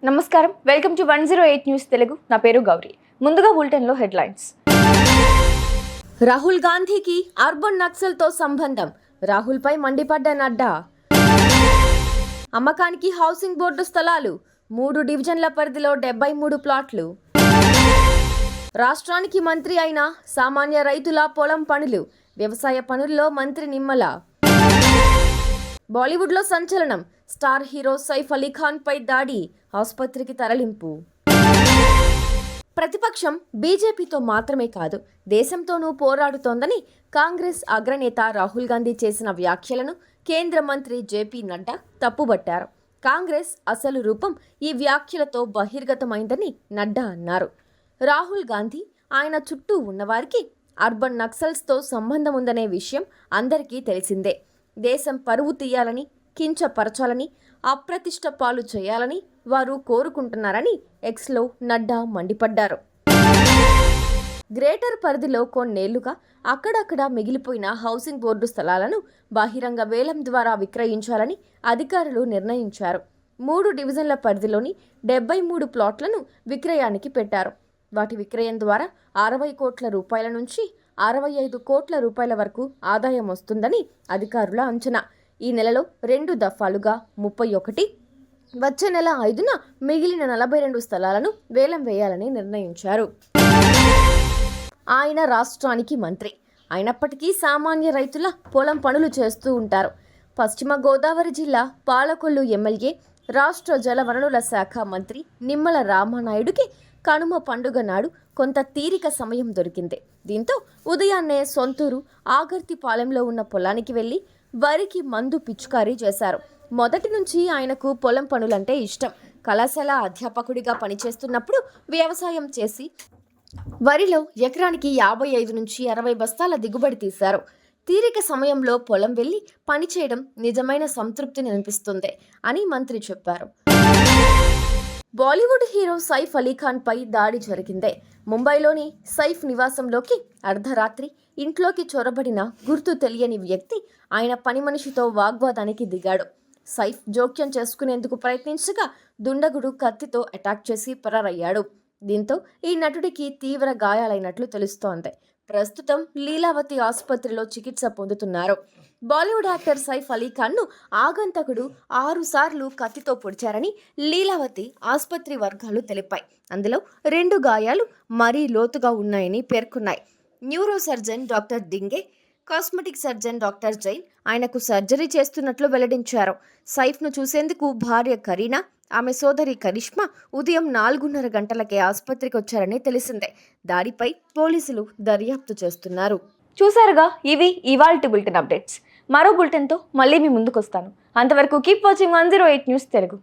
నమస్కారం, welcome to 108 news Telugu. నా పేరు గౌరీ. ముందుగా బులెటిన్లో హెడ్లైన్స్. రాహుల్ గాంధీకి అర్బన్ నక్సల్తో సంబంధం, రాహుల్పై మండిపడ్డ నడ్డా. అమ్మకానికి హౌసింగ్ బోర్డు స్థలాలు, 3 డివిజన్ల పరిధిలో 73 ప్లాట్లు. రాష్ట్రానికి మంత్రి అయిన సామాన్య రైతుల పొలం పనులు, వ్యవసాయ పనుల్లో మంత్రి నిమ్మల. బాలీవుడ్లో సంచలనం, స్టార్ హీరో సైఫ్ అలీ ఖాన్ పై దాడి, ఆసుపత్రికి తరలింపు. ప్రతిపక్షం బీజేపీతో మాత్రమే కాదు, దేశంతోనూ పోరాడుతోందని కాంగ్రెస్ అగ్రనేత రాహుల్ గాంధీ చేసిన వ్యాఖ్యలను కేంద్ర మంత్రి జేపీ నడ్డా తప్పుబట్టారు. కాంగ్రెస్ అసలు రూపం ఈ వ్యాఖ్యలతో బహిర్గతమైందని నడ్డా అన్నారు. రాహుల్ గాంధీ, ఆయన చుట్టూ ఉన్నవారికి అర్బన్ నక్సల్స్తో సంబంధం ఉందనే విషయం అందరికీ తెలిసిందే. దేశం పరువు తీయాలని, కించపరచాలని, అప్రతిష్ట పాలు చేయాలని వారు కోరుకుంటున్నారని ఎక్స్లో నడ్డా మండిపడ్డారు. గ్రేటర్ పరిధిలో కొన్నేళ్లుగా అక్కడక్కడ మిగిలిపోయిన హౌసింగ్ బోర్డు స్థలాలను బహిరంగ వేలం ద్వారా విక్రయించాలని అధికారులు నిర్ణయించారు. 3 డివిజన్ల పరిధిలోని 73 ప్లాట్లను విక్రయానికి పెట్టారు. వాటి విక్రయం ద్వారా 60 కోట్ల రూపాయల నుంచి 65 కోట్ల రూపాయల వరకు ఆదాయం వస్తుందని అధికారుల అంచనా. ఈ నెలలో 2 దఫాలుగా 31, వచ్చే నెల 5న మిగిలిన 42 స్థలాలను వేలం వేయాలని నిర్ణయించారు. ఆయన రాష్ట్రానికి మంత్రి అయినప్పటికీ సామాన్య రైతుల పొలం పనులు చేస్తూ ఉంటారు. పశ్చిమ గోదావరి జిల్లా పాలకొల్లు ఎమ్మెల్యే, రాష్ట్ర జలవనరుల శాఖ మంత్రి నిమ్మల రామానాయుడుకి కనుమ పండుగ నాడు కొంత తీరిక సమయం దొరికింది. దీంతో ఉదయాన్నే సొంతూరు ఆగర్తిపాలెంలో ఉన్న పొలానికి వెళ్లి వరికి మందు పిచికారీ చేశారు. మొదటి నుంచి ఆయనకు పొలం పనులంటే ఇష్టం. కళాశాల అధ్యాపకుడిగా పనిచేస్తున్నప్పుడు వ్యవసాయం చేసి వరిలో ఎకరానికి 55 నుంచి 60 బస్తాల దిగుబడి తీశారు. తీరిక సమయంలో పొలం వెళ్లి పనిచేయడం నిజమైన సంతృప్తిని అనిపిస్తుంది అని మంత్రి చెప్పారు. బాలీవుడ్ హీరో సైఫ్ అలీ ఖాన్ పై దాడి జరిగిందే. ముంబైలోని సైఫ్ నివాసంలోకి అర్ధరాత్రి ఇంట్లోకి చొరబడిన గుర్తు తెలియని వ్యక్తి ఆయన పని మనిషితో వాగ్వాదానికి దిగాడు. సైఫ్ జోక్యం చేసుకునేందుకు ప్రయత్నించగా దుండగుడు కత్తితో అటాక్ చేసి పరారయ్యాడు. దీంతో ఈ నటుడికి తీవ్ర గాయాలైనట్లు తెలుస్తోంది. ప్రస్తుతం లీలావతి ఆసుపత్రిలో చికిత్స పొందుతున్నారు. బాలీవుడ్ యాక్టర్ సైఫ్ అలీ ఖాన్ను ఆగంతకుడు 6 సార్లు కత్తితో పొడిచారని లీలావతి ఆసుపత్రి వర్గాలు తెలిపాయి. అందులో 2 గాయాలు మరీ లోతుగా ఉన్నాయని పేర్కొన్నాయి. Neuro surgeon doctor Dinge, cosmetic surgeon doctor Jain ఆయనకు సర్జరీ చేస్తున్నట్లు వెల్లడించారు. సైఫ్ను చూసేందుకు భార్య కరీనా, ఆమె సోదరి కరిష్మా ఉదయం 4:30 గంటలకే ఆసుపత్రికి వచ్చారని తెలిసిందే. దాడిపై పోలీసులు దర్యాప్తు చేస్తున్నారు. చూసారుగా, ఇవి ఇవాల్టి బులెటిన్ అప్డేట్స్. మరో బులెటిన్తో మళ్ళీ మీ ముందుకు వస్తాను. అంతవరకు కీప్ వాచింగ్ 108 న్యూస్ తెలుగు.